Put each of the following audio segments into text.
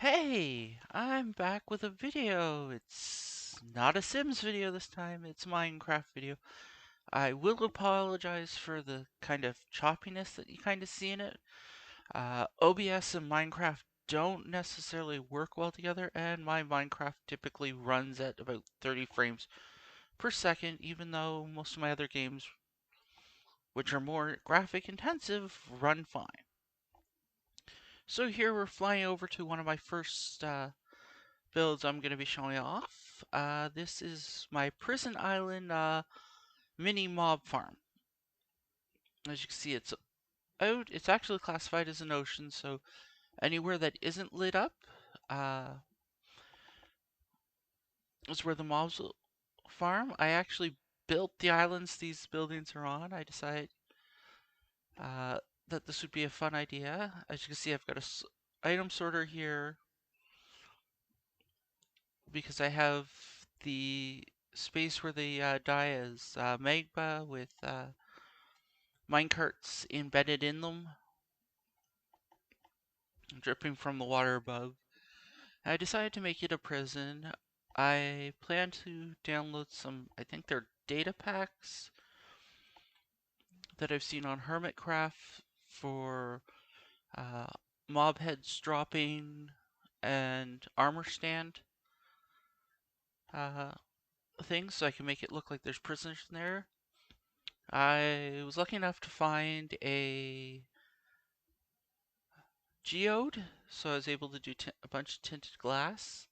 Hey, I'm back with a video. It's not a Sims video this time, it's a Minecraft video. I will apologize for the kind of choppiness that you kind of see in it. OBS and Minecraft don't necessarily work well together, and my Minecraft typically runs at about 30 frames per second, even though most of my other games, which are more graphic intensive, run fine. So here we're flying over to one of my first builds I'm going to be showing off. This is my Prison Island mini mob farm. As you can see, it's out. It's actually classified as an ocean, so anywhere that isn't lit up uh, is where the mobs will farm. I actually built the islands these buildings are on. I decided uh, that this would be a fun idea. As you can see, I've got a item sorter here because I have the space where they die as magma with minecarts embedded in them, dripping from the water above. I decided to make it a prison. I plan to download some, I think they're data packs that I've seen on Hermitcraft for uh, mob heads dropping and armor stand uh, things so I can make it look like there's prisoners in there. I was lucky enough to find a geode, so I was able to do a bunch of tinted glass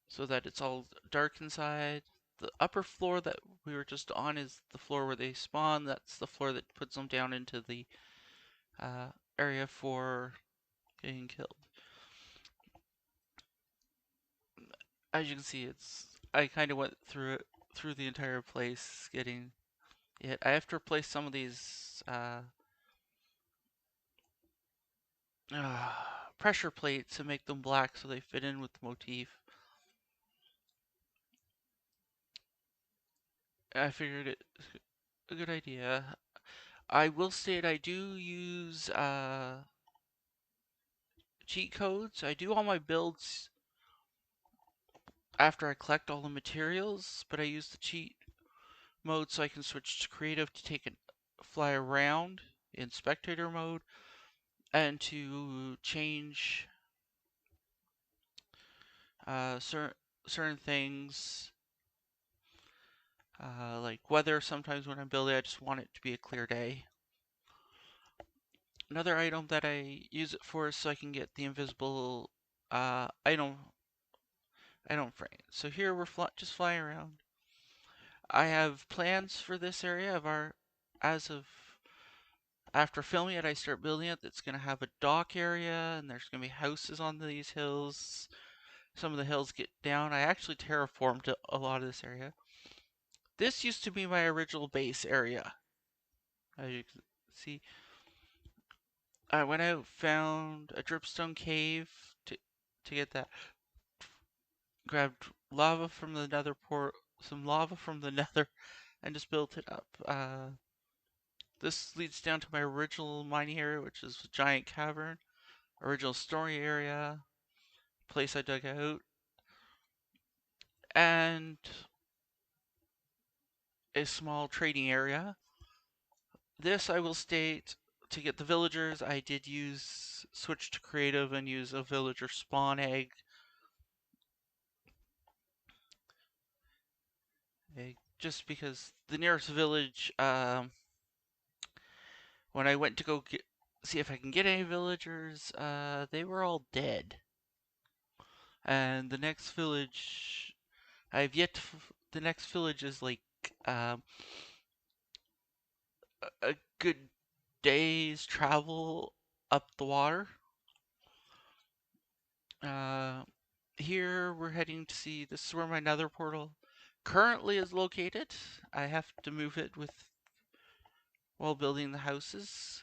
so that it's all dark inside. The upper floor that we were just on is the floor where they spawn. That's the floor that puts them down into the uh, area for getting killed. As you can see, I kind of went through the entire place getting it. I have to replace some of these uh, pressure plates to make them black so they fit in with the motif. I figured it a good idea. I will state I do use cheat codes. I do all my builds after I collect all the materials, but I use the cheat mode so I can switch to creative to take and fly around in spectator mode and to change certain things like weather. Sometimes when I'm building, I just want it to be a clear day. Another item that I use it for is so I can get the invisible item frame. So here we're just flying around. I have plans for this area of our as of after filming it, I start building it. It's going to have a dock area, and there's going to be houses on these hills. Some of the hills get down. I actually terraformed a lot of this area. This used to be my original base area. As you can see, I went out, found a dripstone cave to get that. Grabbed lava from the nether some lava from the nether, and just built it up. This leads down to my original mining area, which is a giant cavern. Original story area, place I dug out, and a small trading area. This I will state to get the villagers. I did switch to creative and use a villager spawn egg just because the nearest village, when I went to go see if I can get any villagers, they were all dead. And the next village, I've yet to, the next village is like um, a good day's travel up the water. Uh, Here we're heading to see, this is where my nether portal currently is located. I have to move it while building the houses.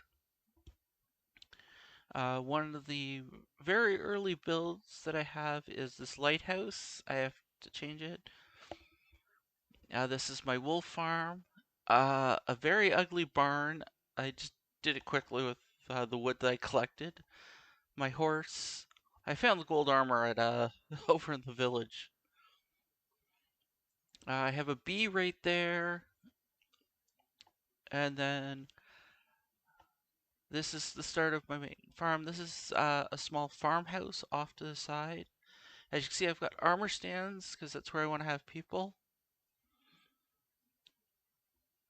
One of the very early builds that I have is this lighthouse. I have to change it. This is my wolf farm. A very ugly barn. I just did it quickly with the wood that I collected. my horse. I found the gold armor at over in the village. I have a bee right there, and then this is the start of my main farm. This is a small farmhouse off to the side. As you can see, I've got armor stands because that's where I want to have people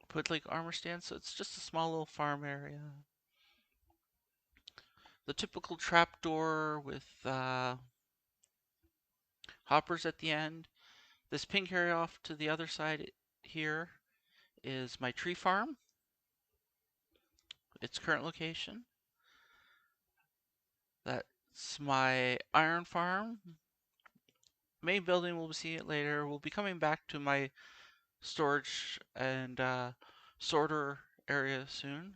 put like armor stands. So it's just a small little farm area. The typical trapdoor with hoppers at the end. This pink area off to the other side here is my tree farm, its current location. That's my iron farm. Main building, we'll see it later. We'll be coming back to my storage and sorter area soon.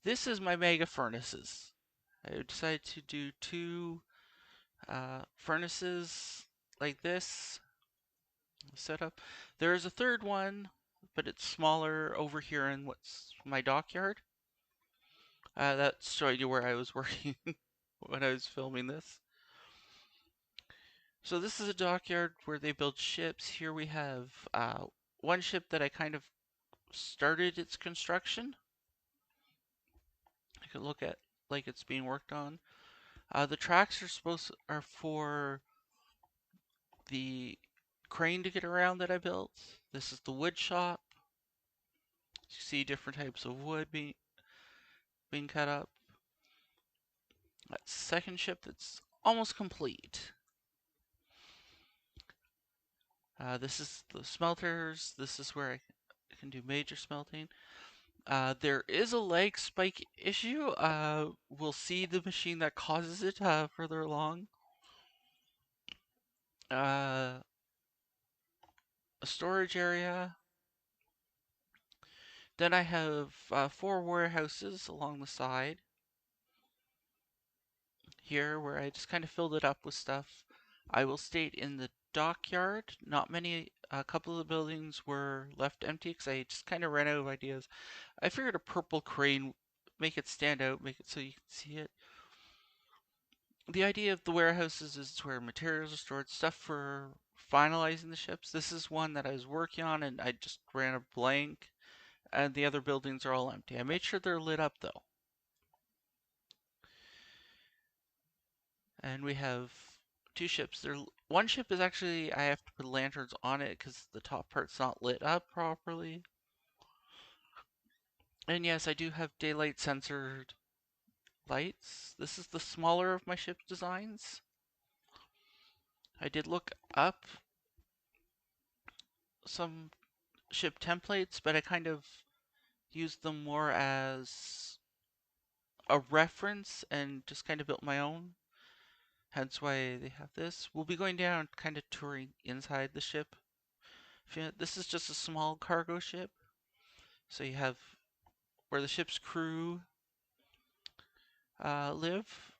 This is my mega furnaces. I decided to do two furnaces like this setup. There is a third one, but it's smaller over here in what's my dockyard. That showed you where I was working when I was filming this. So this is a dockyard where they build ships. Here we have one ship that I kind of started its construction. I could look at like it's being worked on. The tracks are for the crane to get around that I built. This is the wood shop. You see different types of wood being cut up. That second ship that's almost complete. This is the smelters. This is where I can do major smelting. There is a lag spike issue. We'll see the machine that causes it further along. A storage area. Then I have 4 warehouses along the side here where I just kind of filled it up with stuff. I will state in the dockyard, not many, a couple of the buildings were left empty because I just kind of ran out of ideas. I figured a purple crane, make it stand out, make it so you can see it. The idea of the warehouses is where materials are stored, stuff for finalizing the ships. This is one that I was working on and I just ran a blank, and the other buildings are all empty. I made sure they're lit up though. And we have 2 ships. One ship is actually, I have to put lanterns on it because the top part's not lit up properly. And yes, I do have daylight censored lights. This is the smaller of my ship designs. I did look up some ship templates, but I kind of used them more as a reference and just kind of built my own. Hence why they have this. We'll be going down kind of touring inside the ship. This is just a small cargo ship. So you have where the ship's crew live,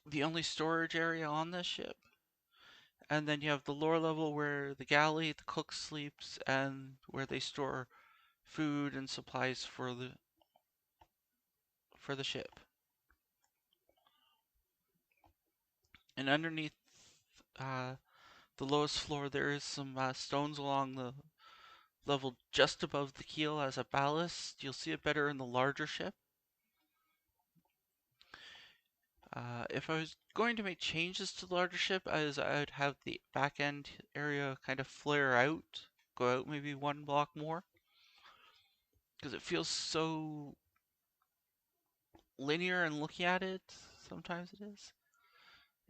the only storage area on this ship. And then you have the lower level where the galley, the cook sleeps, and where they store food and supplies for the ship. And underneath the lowest floor, there is some stones along the level just above the keel as a ballast. You'll see it better in the larger ship. If I was going to make changes to the larger ship, I would have the back end area kind of flare out, go out maybe 1 block more, because it feels so linear and looking at it. Sometimes it is.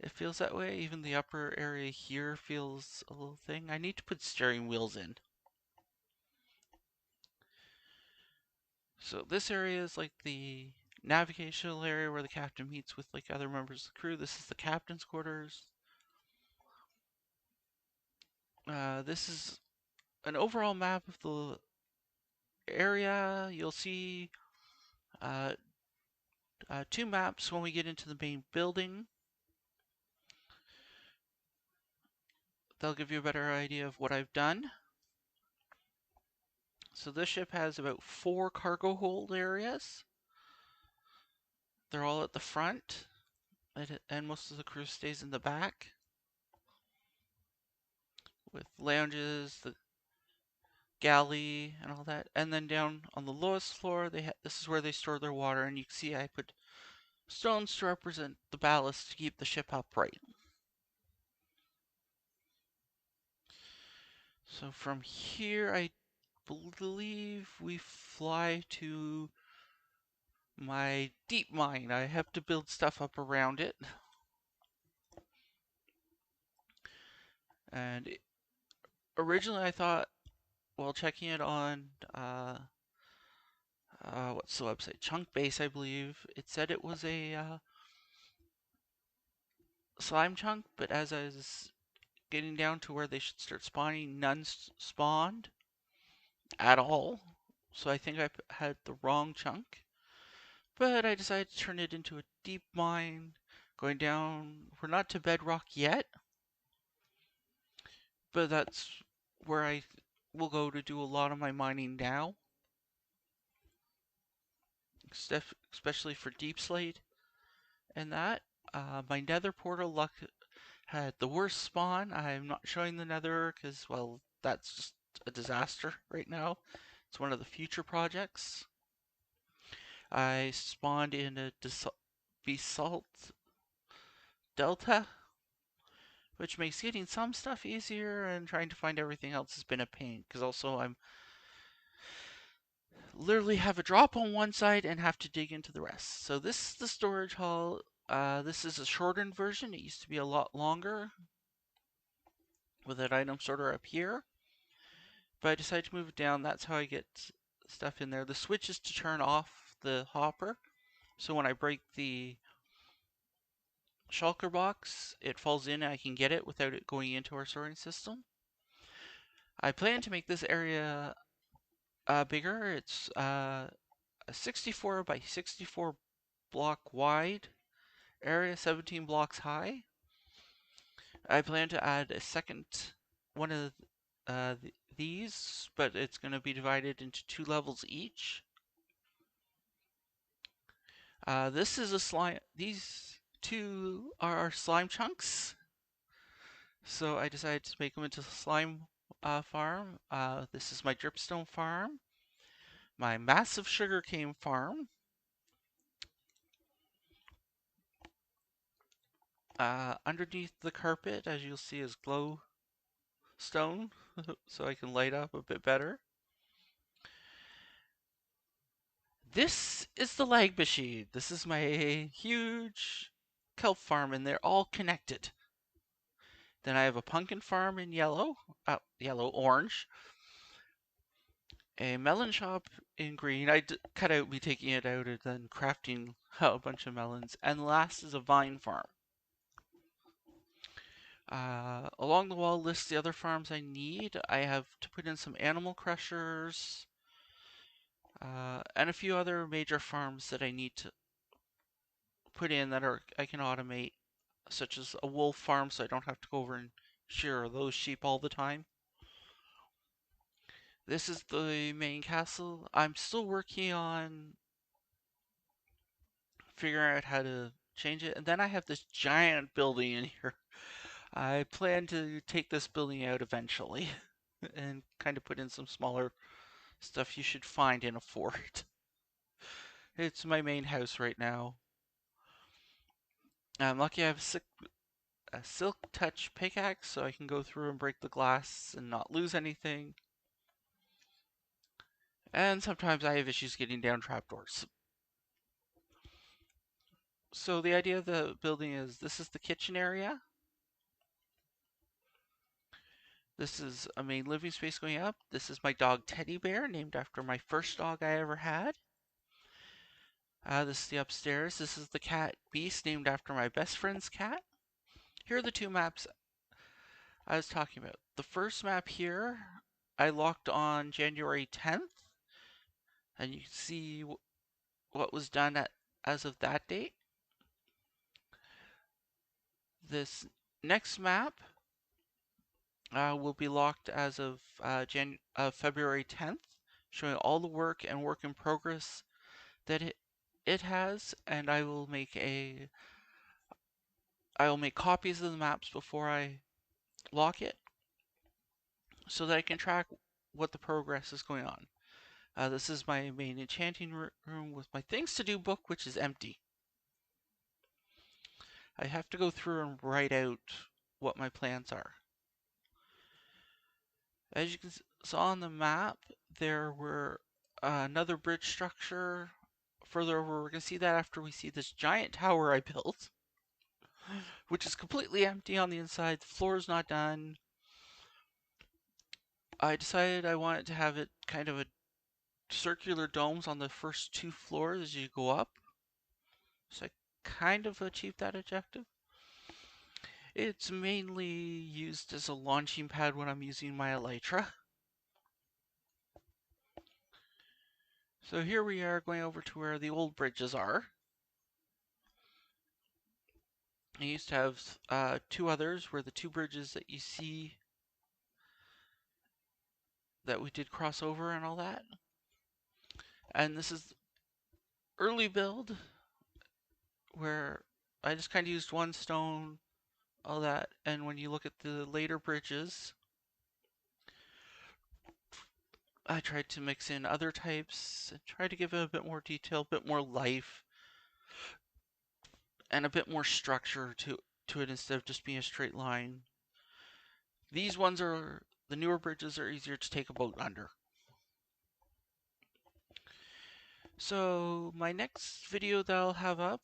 It feels that way. Even the upper area here feels a little thing. I need to put steering wheels in. So this area is like the navigational area where the captain meets with like other members of the crew. This is the captain's quarters. This is an overall map of the area. You'll see uh, 2 maps when we get into the main building. They'll give you a better idea of what I've done. So this ship has about 4 cargo hold areas. They're all at the front, and most of the crew stays in the back with lounges, the galley, and all that. And then down on the lowest floor, this is where they store their water. And you can see I put stones to represent the ballast to keep the ship upright. So from here, I believe we fly to my deep mine. I have to build stuff up around it. And originally I thought, while checking it on, what's the website? Chunkbase, I believe, it said it was a slime chunk, but as I was getting down to where they should start spawning, none spawned at all. So I think I had the wrong chunk. But I decided to turn it into a deep mine, going down. We're not to bedrock yet, but that's where I will go to do a lot of my mining now, especially for deep slate and that. My nether portal luck had the worst spawn. I'm not showing the nether because, well, that's just a disaster right now. It's one of the future projects. I spawned in a basalt delta, which makes getting some stuff easier, and trying to find everything else has been a pain, because also I'm literally have a drop on one side and have to dig into the rest. So this is the storage hall. This is a shortened version. It used to be a lot longer with an item sorter up here, but I decided to move it down. That's how I get stuff in there. The switch is to turn off the hopper, so when I break the shulker box, it falls in and I can get it without it going into our sorting system. I plan to make this area bigger. It's a 64 by 64 block wide area, 17 blocks high. I plan to add a second one of these, but it's going to be divided into 2 levels each. This is a slime. These 2 are our slime chunks. So I decided to make them into a slime farm. This is my dripstone farm, my massive sugarcane farm. Underneath the carpet, as you'll see, is glow stone, so I can light up a bit better. This is the lag machine. This is my huge kelp farm, and they're all connected. Then I have a pumpkin farm in yellow, orange, a melon shop in green. I cut out me taking it out and then crafting a bunch of melons. And last is a vine farm. Along the wall lists the other farms I need. I have to put in some animal crushers and a few other major farms that I need to put in that I can automate, such as a wolf farm so I don't have to go over and shear those sheep all the time. This is the main castle. I'm still working on figuring out how to change it. And then I have this giant building in here. I plan to take this building out eventually and kind of put in some smaller stuff you should find in a fort. It's my main house right now. I'm lucky I have a silk touch pickaxe so I can go through and break the glass and not lose anything. And sometimes I have issues getting down trapdoors. So the idea of the building is this is the kitchen area. This is a main living space going up. This is my dog Teddy Bear, named after my first dog I ever had. This is the upstairs. This is the cat Beast, named after my best friend's cat. Here are the 2 maps I was talking about. The first map here, I locked on January 10th, and you can see what was done as of that date. This next map will be locked as of February 10th, showing all the work and work in progress that it it has, and I will make copies of the maps before I lock it, so that I can track what the progress is going on. This is my main enchanting room with my things to do book, which is empty. I have to go through and write out what my plans are. As you can saw on the map, there were another bridge structure further over. We're going to see that after we see this giant tower I built, which is completely empty on the inside. The floor is not done. I decided I wanted to have it kind of a circular domes on the first 2 floors as you go up. So I kind of achieved that objective. It's mainly used as a launching pad when I'm using my Elytra. So here we are going over to where the old bridges are. I used to have 2 others where the 2 bridges that you see that we did cross over and all that. And this is early build where I just kind of used 1 stone, all that. And when you look at the later bridges, I tried to mix in other types and try to give it a bit more detail, a bit more life, and a bit more structure to it instead of just being a straight line. These ones are, the newer bridges are easier to take a boat under. So my next video that I'll have up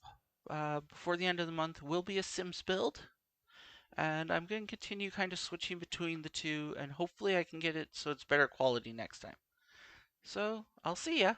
before the end of the month will be a Sims build. And I'm going to continue kind of switching between the two, and hopefully I can get it so it's better quality next time. So I'll see ya.